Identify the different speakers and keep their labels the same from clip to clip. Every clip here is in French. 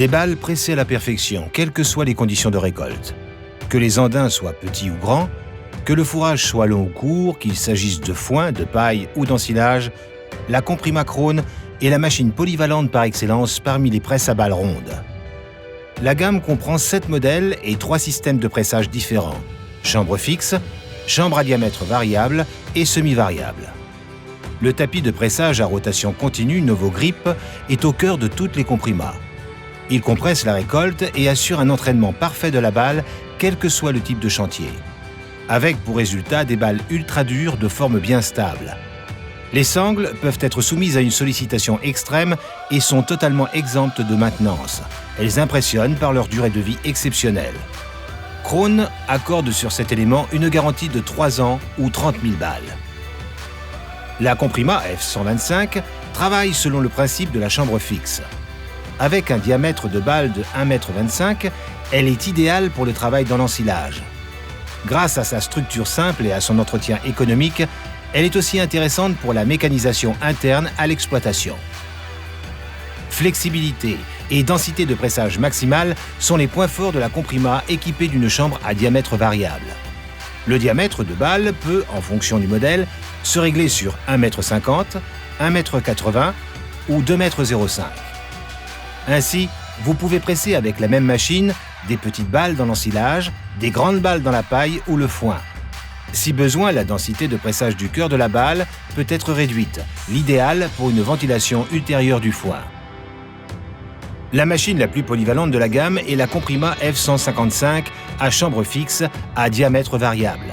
Speaker 1: Des balles pressées à la perfection, quelles que soient les conditions de récolte. Que les andins soient petits ou grands, que le fourrage soit long ou court, qu'il s'agisse de foin, de paille ou d'ensilage, la Comprima Krone est la machine polyvalente par excellence parmi les presses à balles rondes. La gamme comprend 7 modèles et 3 systèmes de pressage différents. Chambre fixe, chambre à diamètre variable et semi-variable. Le tapis de pressage à rotation continue Novo-Grip est au cœur de toutes les Comprima. Il compresse la récolte et assure un entraînement parfait de la balle, quel que soit le type de chantier. Avec pour résultat des balles ultra dures de forme bien stable. Les sangles peuvent être soumises à une sollicitation extrême et sont totalement exemptes de maintenance. Elles impressionnent par leur durée de vie exceptionnelle. Krone accorde sur cet élément une garantie de 3 ans ou 30 000 balles. La Comprima F125 travaille selon le principe de la chambre fixe. Avec un diamètre de balle de 1,25 m, elle est idéale pour le travail dans l'ensilage. Grâce à sa structure simple et à son entretien économique, elle est aussi intéressante pour la mécanisation interne à l'exploitation. Flexibilité et densité de pressage maximale sont les points forts de la Comprima équipée d'une chambre à diamètre variable. Le diamètre de balle peut, en fonction du modèle, se régler sur 1,50 m, 1,80 m ou 2,05 m. Ainsi, vous pouvez presser avec la même machine des petites balles dans l'ensilage, des grandes balles dans la paille ou le foin. Si besoin, la densité de pressage du cœur de la balle peut être réduite, l'idéal pour une ventilation ultérieure du foin. La machine la plus polyvalente de la gamme est la Comprima F155 à chambre fixe à diamètre variable.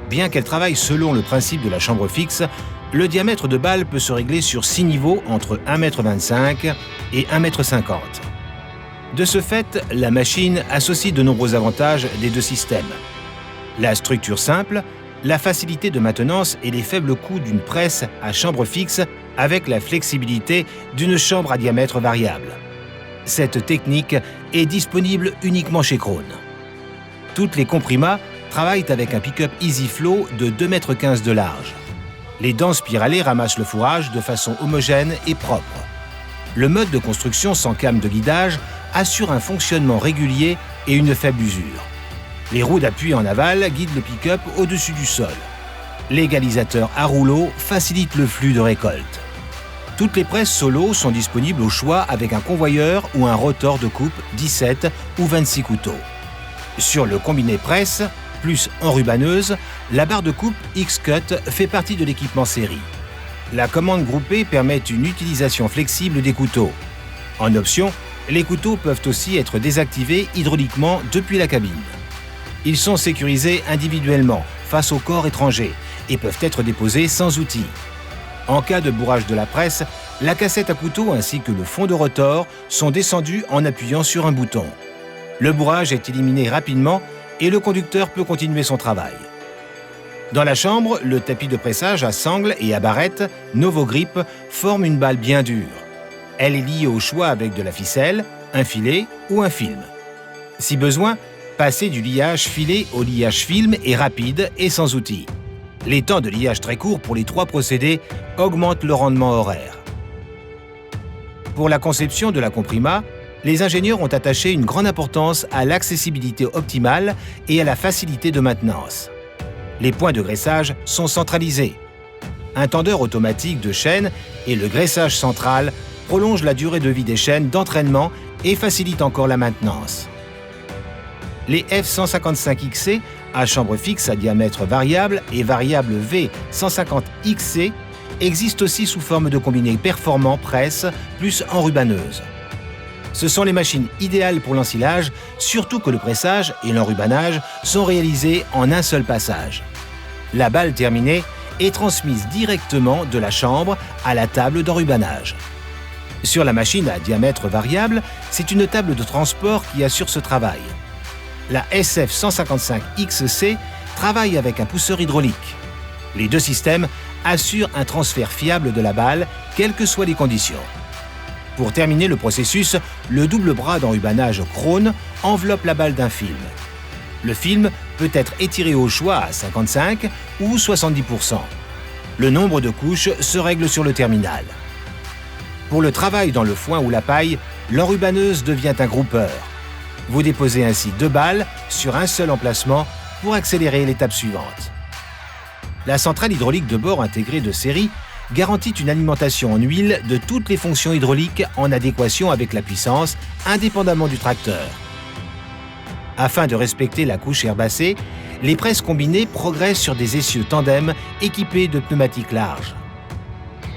Speaker 1: Bien qu'elle travaille selon le principe de la chambre fixe, le diamètre de balle peut se régler sur 6 niveaux entre 1,25 m et 1,50 m. De ce fait, la machine associe de nombreux avantages des deux systèmes. La structure simple, la facilité de maintenance et les faibles coûts d'une presse à chambre fixe avec la flexibilité d'une chambre à diamètre variable. Cette technique est disponible uniquement chez Krone. Toutes les Comprima travaillent avec un pick-up EasyFlow de 2,15 m de large. Les dents spiralées ramassent le fourrage de façon homogène et propre. Le mode de construction sans came de guidage assure un fonctionnement régulier et une faible usure. Les roues d'appui en aval guident le pick-up au-dessus du sol. L'égalisateur à rouleau facilite le flux de récolte. Toutes les presses solo sont disponibles au choix avec un convoyeur ou un rotor de coupe 17 ou 26 couteaux. Sur le combiné presse, plus enrubanneuse, la barre de coupe X-Cut fait partie de l'équipement série. La commande groupée permet une utilisation flexible des couteaux. En option, les couteaux peuvent aussi être désactivés hydrauliquement depuis la cabine. Ils sont sécurisés individuellement face au corps étranger et peuvent être déposés sans outil. En cas de bourrage de la presse, la cassette à couteau ainsi que le fond de rotor sont descendus en appuyant sur un bouton. Le bourrage est éliminé rapidement et le conducteur peut continuer son travail. Dans la chambre, le tapis de pressage à sangle et à barrette Novo-Grip forme une balle bien dure. Elle est liée au choix avec de la ficelle, un filet ou un film. Si besoin, passer du liage filet au liage film est rapide et sans outil. Les temps de liage très courts pour les 3 procédés augmentent le rendement horaire. Pour la conception de la Comprima, les ingénieurs ont attaché une grande importance à l'accessibilité optimale et à la facilité de maintenance. Les points de graissage sont centralisés. Un tendeur automatique de chaîne et le graissage central prolongent la durée de vie des chaînes d'entraînement et facilitent encore la maintenance. Les F155XC à chambre fixe à diamètre variable et variable V150XC existent aussi sous forme de combiné performant presse plus enrubanneuse. Ce sont les machines idéales pour l'ensilage, surtout que le pressage et l'enrubanage sont réalisés en un seul passage. La balle terminée est transmise directement de la chambre à la table d'enrubanage. Sur la machine à diamètre variable, c'est une table de transport qui assure ce travail. La SF155XC travaille avec un pousseur hydraulique. Les deux systèmes assurent un transfert fiable de la balle, quelles que soient les conditions. Pour terminer le processus, le double bras d'enrubanage Krone enveloppe la balle d'un film. Le film peut être étiré au choix à 55 ou 70%. Le nombre de couches se règle sur le terminal. Pour le travail dans le foin ou la paille, l'enrubanneuse devient un groupeur. Vous déposez ainsi 2 balles sur un seul emplacement pour accélérer l'étape suivante. La centrale hydraulique de bord intégrée de série garantit une alimentation en huile de toutes les fonctions hydrauliques en adéquation avec la puissance, indépendamment du tracteur. Afin de respecter la couche herbacée, les presses combinées progressent sur des essieux tandem équipés de pneumatiques larges.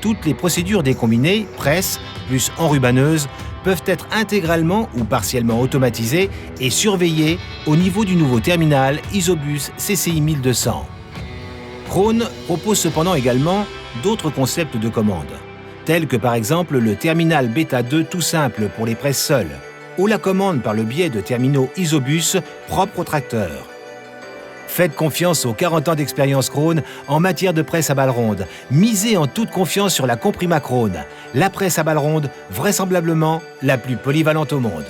Speaker 1: Toutes les procédures des combinés, presse plus enrubanneuse, peuvent être intégralement ou partiellement automatisées et surveillées au niveau du nouveau terminal Isobus CCI 1200. Krone propose cependant également d'autres concepts de commande, tels que par exemple le terminal Beta 2 tout simple pour les presses seules, ou la commande par le biais de terminaux Isobus propres au tracteur. Faites confiance aux 40 ans d'expérience Krone en matière de presse à balles rondes. Misez en toute confiance sur la Comprima Krone, la presse à balles rondes vraisemblablement la plus polyvalente au monde.